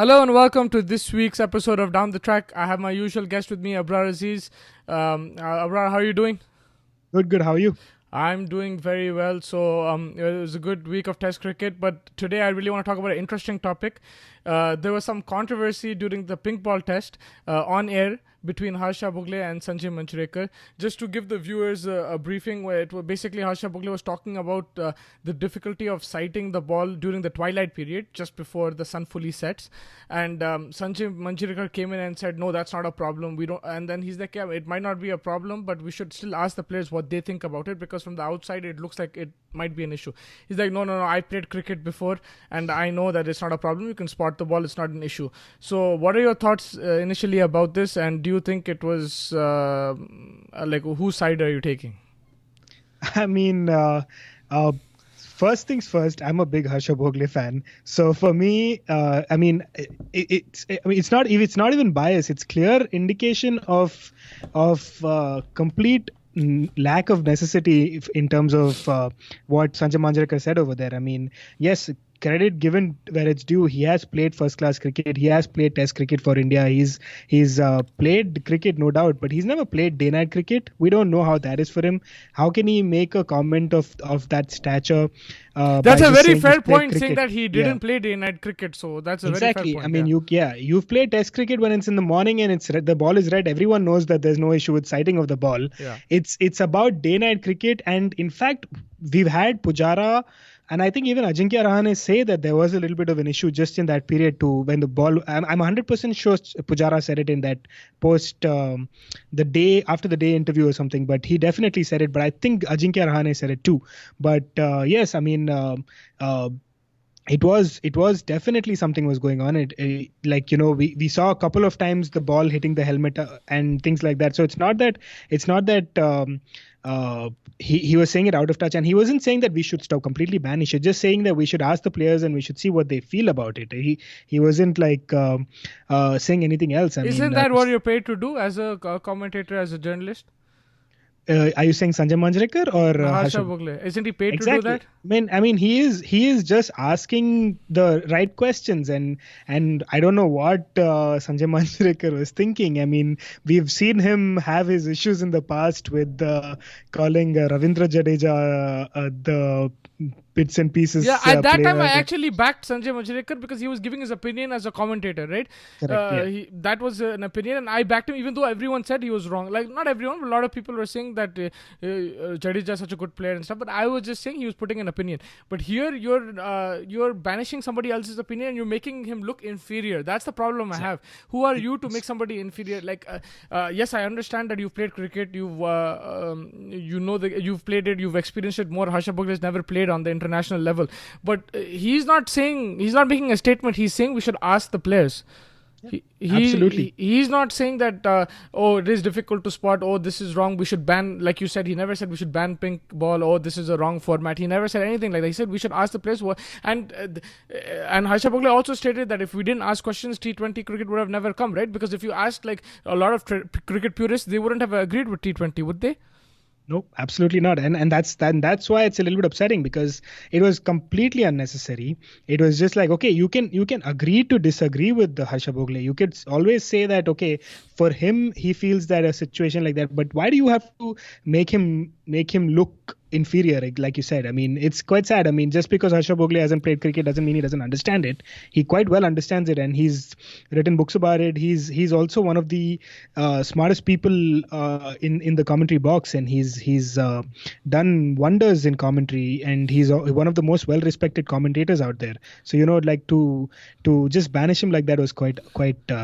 Hello and welcome to this week's episode of Down the Track. I have my usual guest with me, Abrar Aziz. Abrar, how are you doing? Good, good. How are you? I'm doing very well. So it was a good week of Test cricket, but today I really want to talk about an interesting topic. There was some controversy during the pink ball test on air between Harsha Bhogle and Sanjay Manjrekar. Just to give the viewers a briefing, where it was basically Harsha Bhogle was talking about the difficulty of sighting the ball during the twilight period, just before the sun fully sets. And Sanjay Manjrekar came in and said, "No, that's not a problem. We don't." And then he's like, "Yeah, it might not be a problem, but we should still ask the players what they think about it, because from the outside it looks like it might be an issue." He's like, "No, no, no. I played cricket before, and I know that it's not a problem. You can spot the ball. It's not an issue." So, what are your thoughts initially about this? And do you think it was like, whose side are you taking? I mean, first things first. I'm a big Harsha Bhogle fan, so for me, it's not even bias. It's clear indication of complete lack of necessity in terms of what Sanjay Manjrekar said over there. I mean, yes, credit given where it's due. He has played first class cricket. He has played Test cricket for India. He's played cricket, no doubt, but he's never played day night cricket. We don't know how that is for him. How can he make a comment of that stature? That's by a just very saying fair he's played point, saying cricket? that he didn't play day night cricket. So that's a Exactly. very fair I point. mean, Yeah. you've played Test cricket when it's in the morning and it's red, the ball is red. Everyone knows that there's no issue with sighting of the ball. Yeah. It's about day night cricket, and in fact, we've had Pujara. And I think even Ajinkya Rahane say that there was a little bit of an issue just in that period too, when the ball. I'm 100% sure Pujara said it in that post, the day after the day interview or something. But he definitely said it. But I think Ajinkya Rahane said it too. But yes, I mean. It was definitely something was going on. Like, we saw a couple of times the ball hitting the helmet and things like that. So it's not that he was saying it out of touch, and he wasn't saying that we should stop completely ban. He should just saying that we should ask the players and we should see what they feel about it. He wasn't like saying anything else. Isn't that what you're paid to do as a commentator, as a journalist? Are you saying Sanjay Manjrekar or Harsha Harsha? Bhogle. Isn't he paid to do Exactly. that? I mean, he is just asking the right questions, and I don't know what Sanjay Manjrekar was thinking. I mean, we've seen him have his issues in the past with calling Ravindra Jadeja the bits and pieces. Yeah, at that time I player. actually backed Sanjay Manjrekar because he was giving his opinion as a commentator, right? Correct. Yeah. That was an opinion, and I backed him even though everyone said he was wrong. Like, not everyone, but a lot of people were saying that Jadeja is such a good player and stuff. But I was just saying he was putting an opinion. But here you're banishing somebody else's opinion and you're making him look inferior. That's the problem I have. Who are you to make somebody inferior? Like, yes, I understand that you've played cricket. You've played it. You've experienced it more. Harsha Bhogle has never played on the international level, but he's not making a statement. He's saying we should ask the players. Absolutely. He's not saying that it is difficult to spot, this is wrong, we should ban, like you said. He never said we should ban pink ball, this is a wrong format. He never said anything like that. He said we should ask the players and Harsha Bhogle also stated that if we didn't ask questions, T20 cricket would have never come, right? Because if you asked like a lot of cricket purists, they wouldn't have agreed with T20, would they? No, absolutely not. And that's why it's a little bit upsetting, because it was completely unnecessary. It was just like, okay, you can agree to disagree with the Harsha Bhogle. You could always say that, okay, for him, he feels that a situation like that, but why do you have to make him look inferior, like you said? I mean, it's quite sad. I mean, just because Harsha Bhogle hasn't played cricket doesn't mean he doesn't understand it. He quite well understands it, and he's written books about it. He's also one of the smartest people in the commentary box, and he's done wonders in commentary, and he's one of the most well respected commentators out there. So like to just banish him like that was quite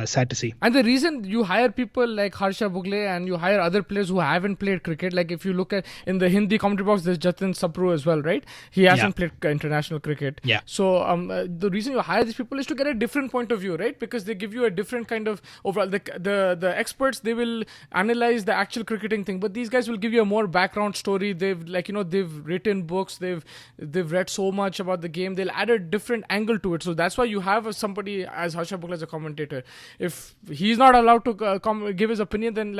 sad to see. And the reason you hire people like Harsha Bhogle and you hire other players who haven't played cricket, like if you look at in the Hindi commentary box, there's Jatin Sapru as well, right? He hasn't played international cricket. Yeah. So the reason you hire these people is to get a different point of view, right? Because they give you a different kind of overall. The experts, they will analyze the actual cricketing thing, but these guys will give you a more background story. They've written books. They've read so much about the game. They'll add a different angle to it. So that's why you have somebody as Harsha Bhogle as a commentator. If he's not allowed to give his opinion, then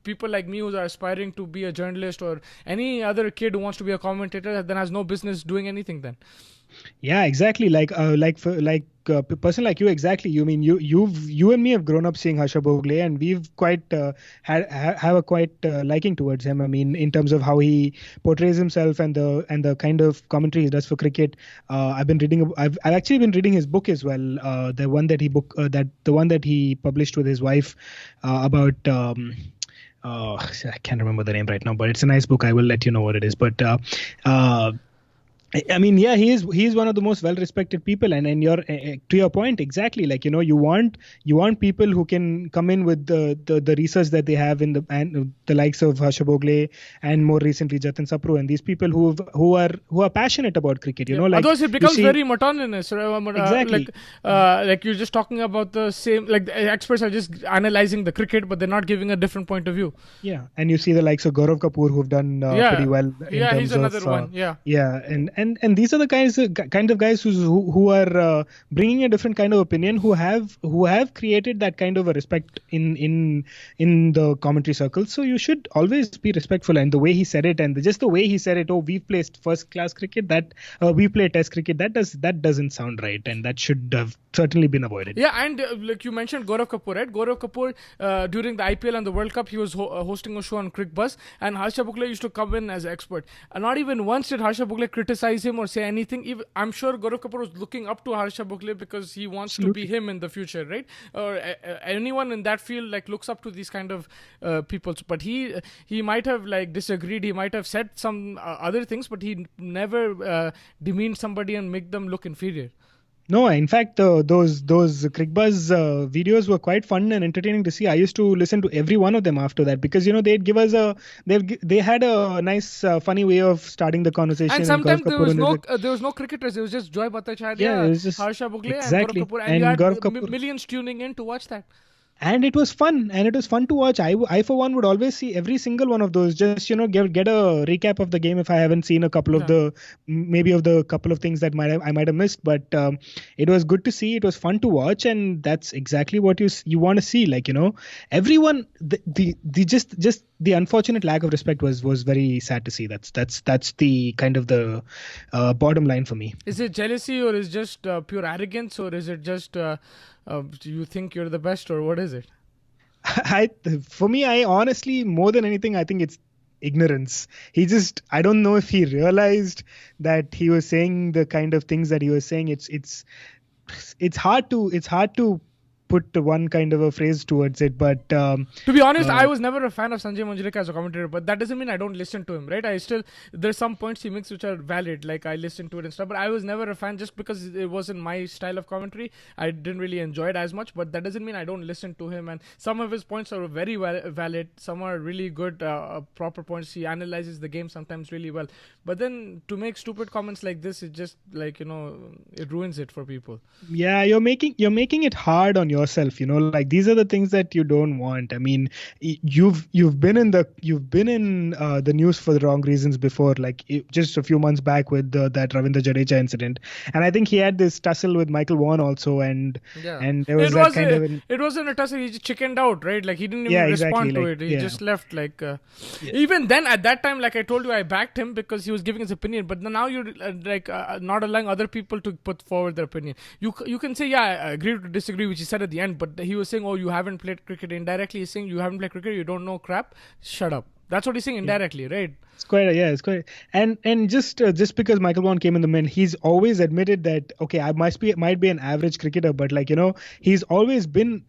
people like me who are aspiring to be a journalist, or any other kid who wants to be a commentator, then has no business doing anything then. Yeah, exactly. Person like you, exactly. You mean you and me have grown up seeing Harsha Bhogle, and we've quite have a quite liking towards him. I mean, in terms of how he portrays himself and the kind of commentary he does for cricket. I've actually been reading his book as well. The one that he published with his wife about. I can't remember the name right now, but it's a nice book. I will let you know what it is. But I mean, yeah, he is one of the most well-respected people, and you're to your point exactly. Like, you want people who can come in with the research that they have in the likes of Harsha Bhogle and more recently Jatin Sapru, and these people who are passionate about cricket. Otherwise it becomes very monotonous. Exactly. Like you're just talking about the same. Like the experts are just analyzing the cricket, but they're not giving a different point of view. Yeah, and you see the likes of Gaurav Kapoor who've done pretty well. He's another one. And these are the kind of guys who are bringing a different kind of opinion, who have created that kind of a respect in the commentary circle. So you should always be respectful. And the way he said it, and just the way he said it, we've played first class cricket, that we play test cricket, that doesn't sound right, and that should have certainly been avoided. Yeah, and like you mentioned Gaurav Kapoor, right? Gaurav Kapoor during the IPL and the World Cup, he was hosting a show on Crick Buzz, and Harsha Bhogle used to come in as an expert. And not even once did Harsha Bhogle criticize him or say anything. I'm sure Gaurav Kapoor was looking up to Harsha Bhogle because he wants to be him in the future, right? Or anyone in that field like looks up to these kind of people. But he might have like disagreed. He might have said some other things, but he never demeaned somebody and make them look inferior. No, in fact, those Crickbuzz videos were quite fun and entertaining to see. I used to listen to every one of them after that because they'd give us they had a nice funny way of starting the conversation. And sometimes there was no cricketers. It was just Joy Bhattacharya, Harsha Bhogle, exactly. and Gaurav Kapoor, and you had Gaurav Kapoor. Millions tuning in to watch that. And it was fun, to watch. I for one would always see every single one of those. Just get a recap of the game if I haven't seen a couple of the couple of things that I might have missed. But it was good to see. It was fun to watch, and that's exactly what you want to see. Like everyone, just the unfortunate lack of respect was very sad to see. That's the kind of the bottom line for me. Is it jealousy, or is it just pure arrogance, or is it just do you think you're the best, or what is it? For me, I honestly, more than anything, I think it's ignorance. I don't know if he realized that he was saying the kind of things that he was saying. It's hard to put one kind of a phrase towards it, but to be honest, I was never a fan of Sanjay Manjrekar as a commentator, but that doesn't mean I don't listen to him, right? There's some points he makes which are valid, like I listen to it and stuff, but I was never a fan just because it wasn't my style of commentary. I didn't really enjoy it as much, but that doesn't mean I don't listen to him, and some of his points are very valid, some are really good, proper points. He analyzes the game sometimes really well, but then to make stupid comments like this, it just like, it ruins it for people. Yeah, you're making it hard on yourself, like these are the things that you don't want. I mean, you've been in the news for the wrong reasons before, like just a few months back with that Ravindra Jadeja incident, and I think he had this tussle with Michael Vaughan also, and there was it wasn't a tussle. He just chickened out, right? Like he didn't even respond to it. He just left. Like even then, at that time, like I told you, I backed him because he was giving his opinion. But now you're not allowing other people to put forward their opinion. You can say, I agree to disagree, which he said at the end. But he was saying, you haven't played cricket. Indirectly, he's saying you haven't played cricket. You don't know crap. Shut up. That's what he's saying indirectly, right? It's quite. And just because Michael Vaughan came in the men, he's always admitted that I might be an average cricketer, but he's always been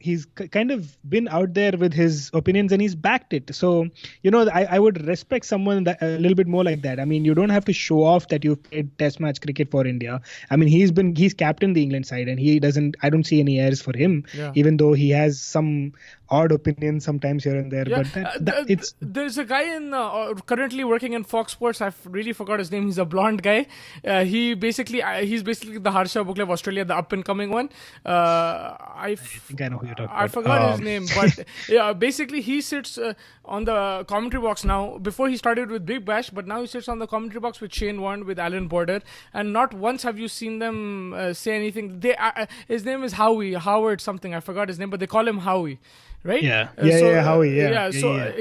kind of been out there with his opinions and he's backed it. So I would respect someone that a little bit more like that. I mean, you don't have to show off that you've played Test match cricket for India. I mean, he's captained the England side, and I don't see any airs for him, even though he has some odd opinions sometimes here and there. But there's a guy currently working in Fox Sports. I really forgot his name. He's a blonde guy. He's basically the Harsha Bhogle of Australia, the up and coming one. I think I know who you're talking about. I forgot his name, but basically he sits on the commentary box now. Before he started with Big Bash, but now he sits on the commentary box with Shane Warne, with Alan Border, and not once have you seen them say anything. His name is Howard something. I forgot his name, but they call him Howie. right? Howie.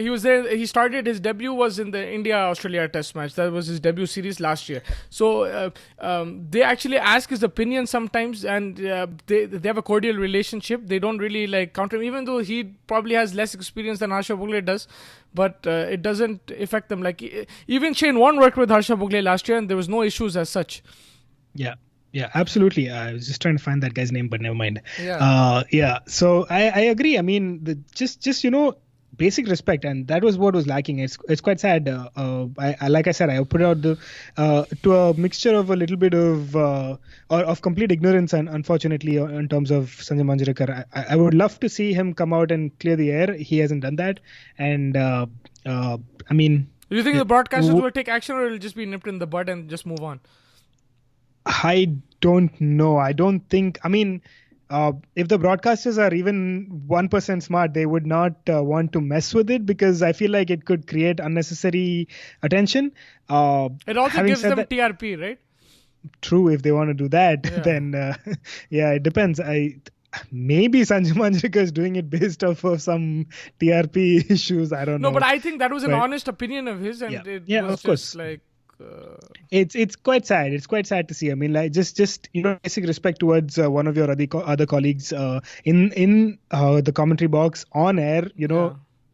He was there. He started, his debut was in the India-Australia test match. That was his debut series last year. So they actually ask his opinion sometimes, and they have a cordial relationship. They don't really like counter him, even though he probably has less experience than Harsha Bhogle does. But it doesn't affect them. Like even Shane Warne worked with Harsha Bhogle last year, and there was no issues as such. Yeah, absolutely. I was just trying to find that guy's name, but never mind. So I agree. I mean, just basic respect, and that was what was lacking. It's quite sad. I like I said, I put out to a mixture of a little bit of of complete ignorance, and unfortunately, in terms of Sanjay Manjrekar, I would love to see him come out and clear the air. He hasn't done that, and I mean, do you think the broadcasters will take action, or it'll just be nipped in the bud and just move on? I don't know. I don't think. I mean, if the broadcasters are even 1% smart, they would not want to mess with it, because I feel like it could create unnecessary attention. It also gives them TRP, right? True. If they want to do that, then it depends. Maybe Sanjay Manjrekar is doing it based off of some TRP issues. I don't know. No, but I think that was an honest opinion of his, and it was of course. Like. It's quite sad. It's quite sad to see. I mean, like just basic respect towards one of your other colleagues in the commentary box on air.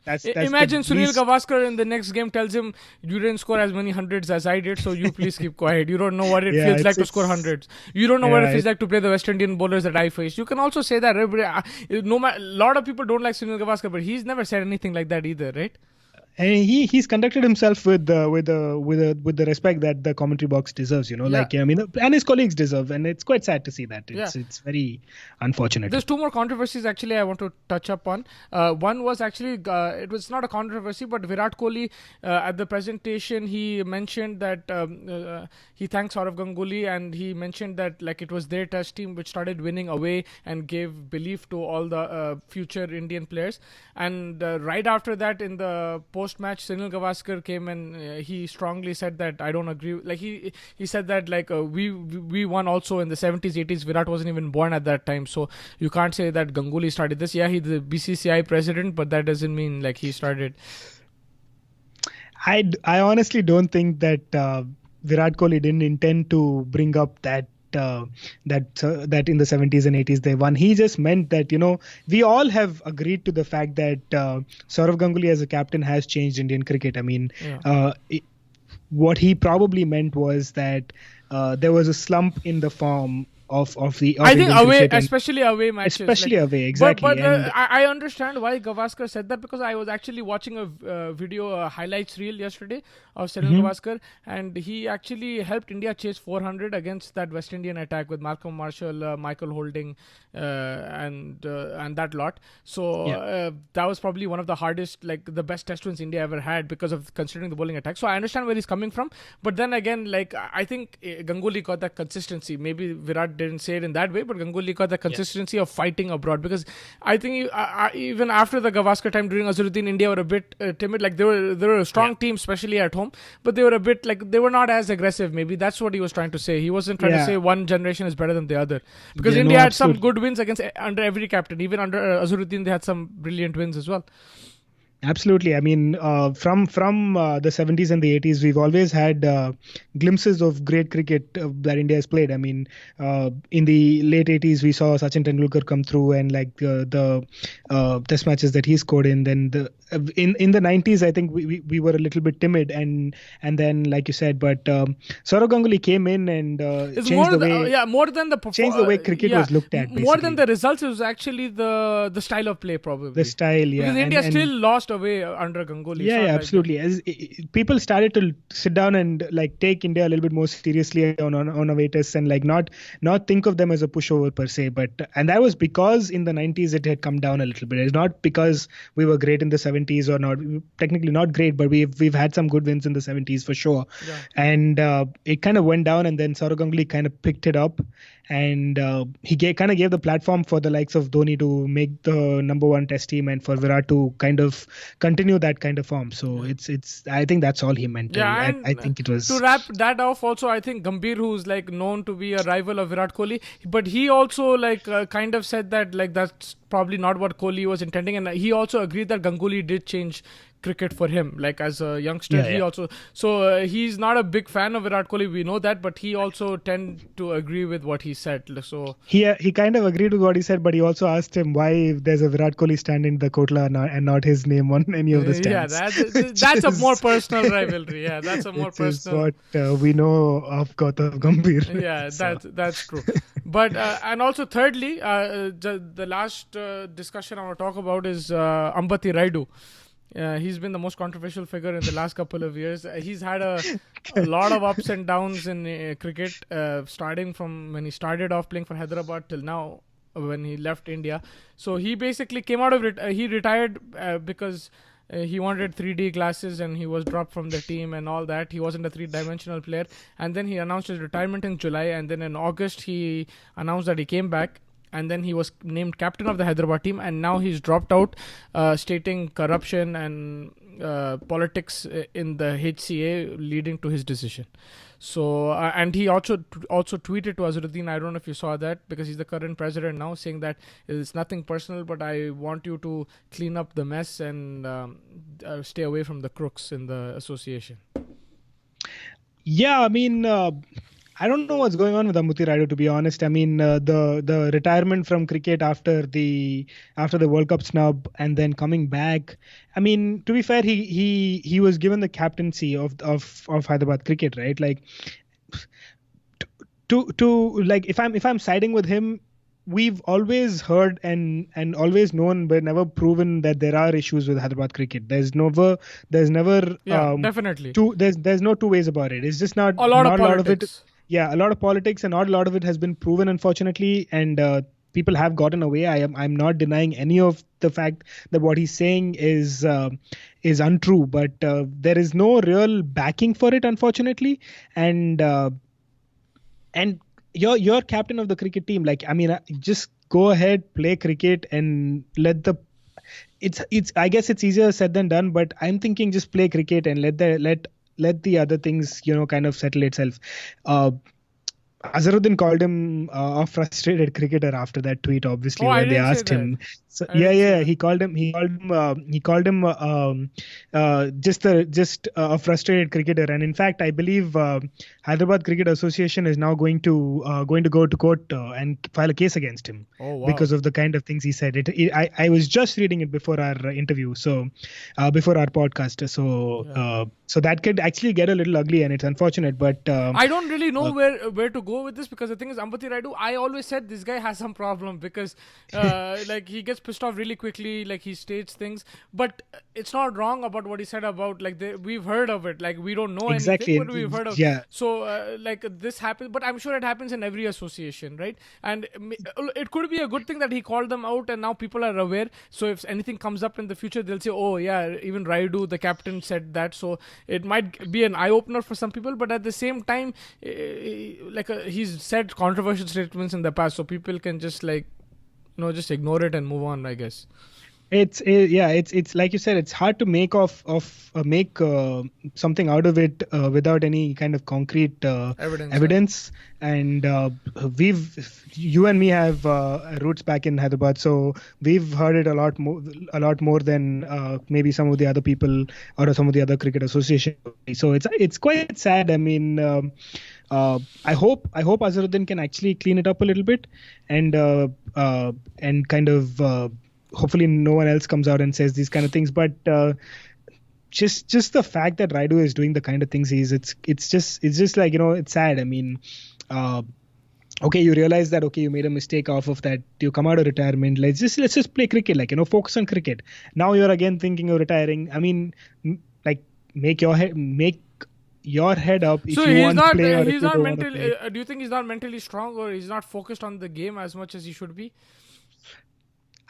That's imagine Sunil Gavaskar in the next game tells him, you didn't score as many hundreds as I did, so you please keep quiet. You don't know what it feels like to score hundreds. You don't know what it feels like to play the West Indian bowlers that I faced. You can also say that. A lot of people don't like Sunil Gavaskar, but he's never said anything like that either, right? And he's conducted himself with the respect that the commentary box deserves, and his colleagues deserve, and it's quite sad to see that. It's very unfortunate. There's two more controversies actually I want to touch up on. One was actually it was not a controversy, but Virat Kohli at the presentation he mentioned that he thanked Saurav Ganguly, and he mentioned that like it was their test team which started winning away and gave belief to all the future Indian players. And right after that, in the post-match, Sunil Gavaskar came and he strongly said that I don't agree. Like he said that like we won also in the 70s, 80s. Virat wasn't even born at that time, so you can't say that Ganguly started this. Yeah, he's the BCCI president, but that doesn't mean like he started. I honestly don't think that Virat Kohli didn't intend to bring up that in the 70s and 80s they won. He just meant that we all have agreed to the fact that Saurav Ganguly as a captain has changed Indian cricket. I mean, what he probably meant was that there was a slump in the form of I think away, especially away matches. Especially away, exactly. But I understand why Gavaskar said that, because I was actually watching a video, highlights reel yesterday of Sunil Gavaskar, and he actually helped India chase 400 against that West Indian attack with Malcolm Marshall, Michael Holding, and that lot. So that was probably one of the hardest, like the best test wins India ever had, because of considering the bowling attack. So I understand where he's coming from, but then again, like I think Ganguly got that consistency. Maybe Virat didn't say it in that way, but Ganguly got the consistency of fighting abroad, because I think even after the Gavaskar time during Azharuddin, India were a bit timid. Like they were a strong team, especially at home, but they were a bit like they were not as aggressive. Maybe that's what he was trying to say. He wasn't trying to say one generation is better than the other, because India had some good wins against under every captain. Even under Azharuddin, they had some brilliant wins as well. Absolutely. I mean, from the 70s and the 80s, we've always had glimpses of great cricket that India has played. I mean, in the late 80s, we saw Sachin Tendulkar come through, and like the test matches that he scored in. Then in the 90s, I think we were a little bit timid, and then like you said, but Saurav Ganguly came in and changed the way cricket was looked at. Basically. More than the results, it was actually the style of play, probably. The style, because India still lost away under Ganguly. Yeah, absolutely. As people started to sit down and like take India a little bit more seriously on away tests, and like not think of them as a pushover per se. And that was because in the 90s it had come down a little bit. It's not because we were great in the 70s or not. Technically not great, but we've had some good wins in the 70s for sure. Yeah. And it kind of went down, and then Saurav Ganguly kind of picked it up. And he kind of gave the platform for the likes of Dhoni to make the number one test team, and for Virat to kind of continue that kind of form. So it's I think that's all he meant. Yeah, I and think it was to wrap that off, also I think Gambhir, who's like known to be a rival of Virat Kohli, but he also like kind of said that like that's probably not what Kohli was intending, and he also agreed that Ganguly did change cricket for him. Like as a youngster, he also he's not a big fan of Virat Kohli. We know that, but he also tend to agree with what he said. So he kind of agreed with what he said, but he also asked him why there's a Virat Kohli stand in the Kotla and not his name on any of the stands. Yeah, that's a more personal rivalry. Yeah, that's a more personal. Is what we know of Gaurav Gambhir. Yeah, that's true. But and also thirdly, the last discussion I want to talk about is Ambati Rayudu. He's been the most controversial figure in the last couple of years. He's had a lot of ups and downs in cricket, starting from when he started off playing for Hyderabad till now when he left India. So he basically came out of it. He retired because he wanted 3D glasses and he was dropped from the team and all that. He wasn't a three-dimensional player. And then he announced his retirement in July. And then in August, he announced that he came back. And then he was named captain of the Hyderabad team, and now he's dropped out, stating corruption and politics in the HCA leading to his decision. So, and he also tweeted to Azharuddin, I don't know if you saw that, because he's the current president now, saying that it's nothing personal, but I want you to clean up the mess and stay away from the crooks in the association. Yeah, I mean... I don't know what's going on with Ambati Rayudu, to be honest. I mean, the retirement from cricket after the World Cup snub and then coming back. I mean, to be fair, he was given the captaincy of Hyderabad cricket, right? Like, to like if I'm siding with him, we've always heard and always known but never proven that there are issues with Hyderabad cricket. There's never definitely there's no two ways about it. It's just not a lot of it. Yeah, a lot of politics, and not a lot of it has been proven, unfortunately, and people have gotten away. I'm not denying any of the fact that what he's saying is untrue, but there is no real backing for it, unfortunately, and you're captain of the cricket team. Like, I mean, just go ahead, play cricket, and it's I guess it's easier said than done, but I'm thinking just play cricket and let the other things, kind of settle itself. Azharuddin called him a frustrated cricketer after that tweet, obviously, when they asked him. So, he called him just a frustrated cricketer. And in fact, I believe Hyderabad Cricket Association is now going to go to court and file a case against him because of the kind of things he said. I was just reading it before our interview, so before our podcast. So that could actually get a little ugly, and it's unfortunate. But I don't really know where to go with this, because the thing is, Ambati Rayudu, I always said this guy has some problem because like he gets pissed off really quickly, like he states things, but it's not wrong about what he said about like we've heard of it, like we don't know anything, but we've heard of it. So like this happens, but I'm sure it happens in every association, right? And it could be a good thing that he called them out and now people are aware. So if anything comes up in the future, they'll say, oh yeah, even Rayudu, the captain, said that. So it might be an eye-opener for some people, but at the same time, he's said controversial statements in the past, so people can just just ignore it and move on, I guess. It's like you said, it's hard to make something out of it without any kind of concrete evidence. And you and me have roots back in Hyderabad, so we've heard it a lot more than maybe some of the other people or some of the other cricket associations. So it's quite sad. I mean, I hope Azharuddin can actually clean it up a little bit and kind of. Hopefully no one else comes out and says these kind of things, but just the fact that Rayudu is doing the kind of things it's just like, it's sad. I mean, okay, you realize that, okay, you made a mistake off of that, you come out of retirement, let's just play cricket, like, focus on cricket. Now you're again thinking of retiring. I mean, like, make your head up if you want to play or if you don't want to play. Do you think he's not mentally strong, or he's not focused on the game as much as he should be?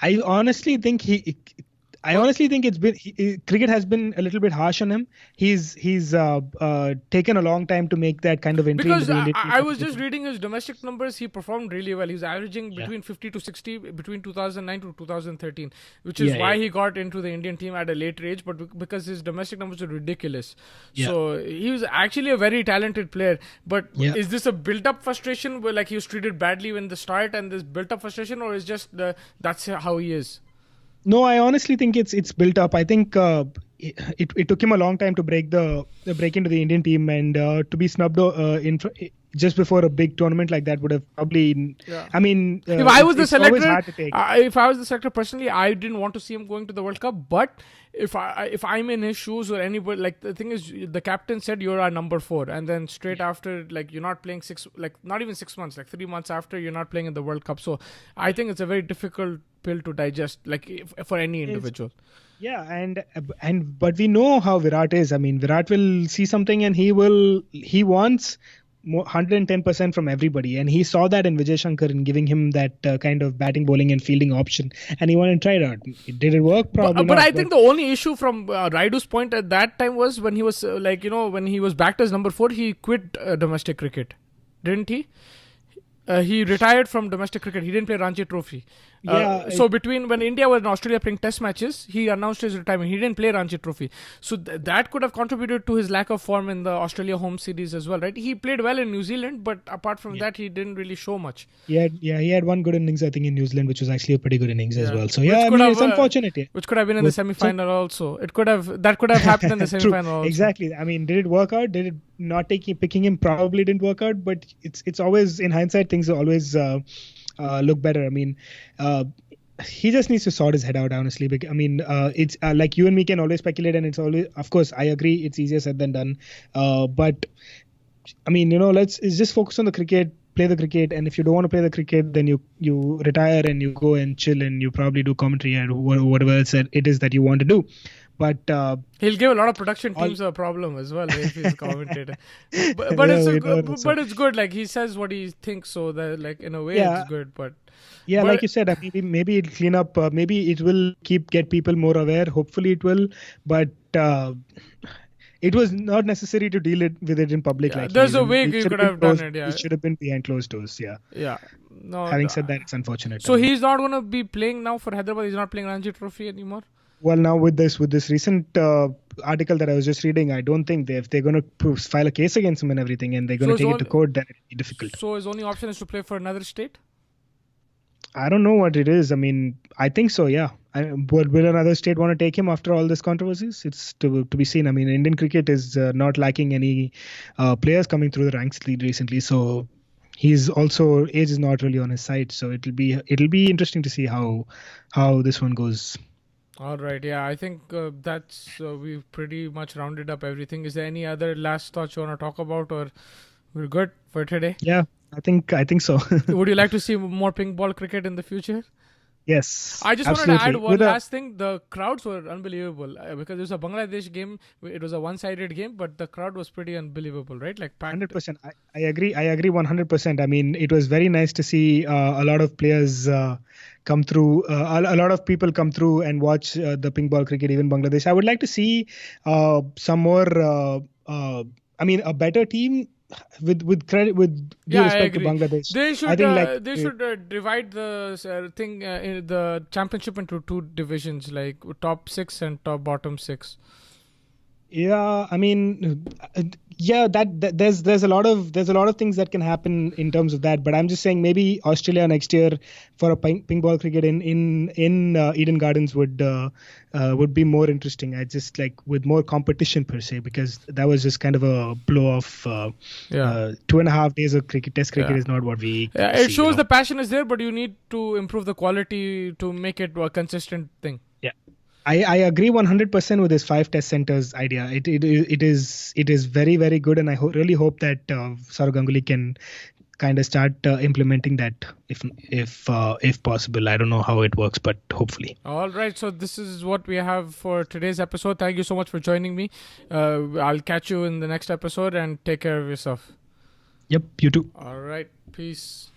I honestly think I honestly think it's been cricket has been a little bit harsh on him. He's taken a long time to make that kind of entry into Because the Indian team. I was just reading his domestic numbers. He performed really well. He was averaging between 50 to 60 between 2009 to 2013, which is why he got into the Indian team at a later age. But because his domestic numbers are ridiculous, so he was actually a very talented player. But is this a built-up frustration where like he was treated badly in the start, and this built-up frustration, or is just that's how he is? No, I honestly think it's built up. I think it took him a long time to break into the Indian team, and to be snubbed just before a big tournament like that would have probably. I mean, if I was the selector, if I was the selector personally, I didn't want to see him going to the World Cup. But if I'm in his shoes or anybody, like the thing is, the captain said you're our number 4, and then straight after, like you're not playing not even 6 months, like 3 months after, you're not playing in the World Cup. So I think it's a very difficult pill to digest, like for any individual. But we know how Virat is. I mean, Virat will see something and he wants 110% from everybody, and he saw that in Vijay Shankar in giving him that kind of batting, bowling, and fielding option, and he wanted to try it out. Did it work? Probably but not. I think the only issue from Rayudu's point at that time was when he was when he was backed as number 4, he quit domestic cricket, didn't he? He retired from domestic cricket. He didn't play Ranji Trophy. So between when India was in Australia playing test matches, he announced his retirement. He didn't play Ranji Trophy. So that could have contributed to his lack of form in the Australia home series as well, right? He played well in New Zealand, but apart from that, he didn't really show much. He had one good innings, I think, in New Zealand, which was actually a pretty good innings as well. So it's unfortunate. Which could have been in the semi-final also. That could have happened in the semi-final also. Exactly. I mean, did it work out? Did it not picking him probably didn't work out, but it's always, in hindsight, things always look better. I mean, he just needs to sort his head out, honestly. I mean, it's like you and me can always speculate, and it's always, of course, I agree, it's easier said than done. But I mean, let's just focus on the cricket, play the cricket, and if you don't want to play the cricket, then you retire and you go and chill, and you probably do commentary and whatever else it is that you want to do. But he'll give a lot of production teams a problem as well if he's a commentator. But it's good. Like he says what he thinks, so that like in a way it's good. But like you said, maybe it'll clean up. Maybe it will get people more aware. Hopefully it will. But it was not necessary to deal with it in public. There's a way you could have done it. Yeah, it should have been behind closed doors. Yeah. No. Having said that, it's unfortunate. So he's not going to be playing now for Hyderabad. He's not playing Ranji Trophy anymore. Well, now with this recent article that I was just reading, I don't think if they're going to file a case against him and everything, and they're going to take it to court, then it'll be difficult. So his only option is to play for another state? I don't know what it is. I mean, I think so, yeah. Will another state want to take him after all this controversies? It's to be seen. I mean, Indian cricket is not lacking any players coming through the ranks recently, so he's also, age is not really on his side. So it'll be interesting to see how this one goes. All right, yeah, I think that's we've pretty much rounded up everything. Is there any other last thoughts you want to talk about, or we're good for today? Yeah, I think so. Would you like to see more pink ball cricket in the future? Yes, I just wanted to add one last thing. The crowds were unbelievable because it was a Bangladesh game. It was a one-sided game, but the crowd was pretty unbelievable, right? Like 100%. I agree 100%. I mean, it was very nice to see a lot of players come through. A lot of people come through and watch the pink ball cricket, even Bangladesh. I would like to see some more. A better team. With due respect to Bangladesh, they should divide the thing in the championship into 2 divisions, like top 6 and top bottom 6. Yeah, I mean, that there's a lot of things that can happen in terms of that. But I'm just saying maybe Australia next year for a pink ball cricket in Eden Gardens would be more interesting. I just like with more competition per se, because that was just kind of a blow off. 2.5 days of test cricket is not what we. It shows the passion is there, but you need to improve the quality to make it a consistent thing. Yeah. I agree 100% with this 5 test centers idea. It is very, very good, and I really hope that Saurav Ganguly can kind of start implementing that if possible. I don't know how it works, but hopefully. All right, so this is what we have for today's episode. Thank you so much for joining me. I'll catch you in the next episode, and take care of yourself. Yep, you too. All right, peace.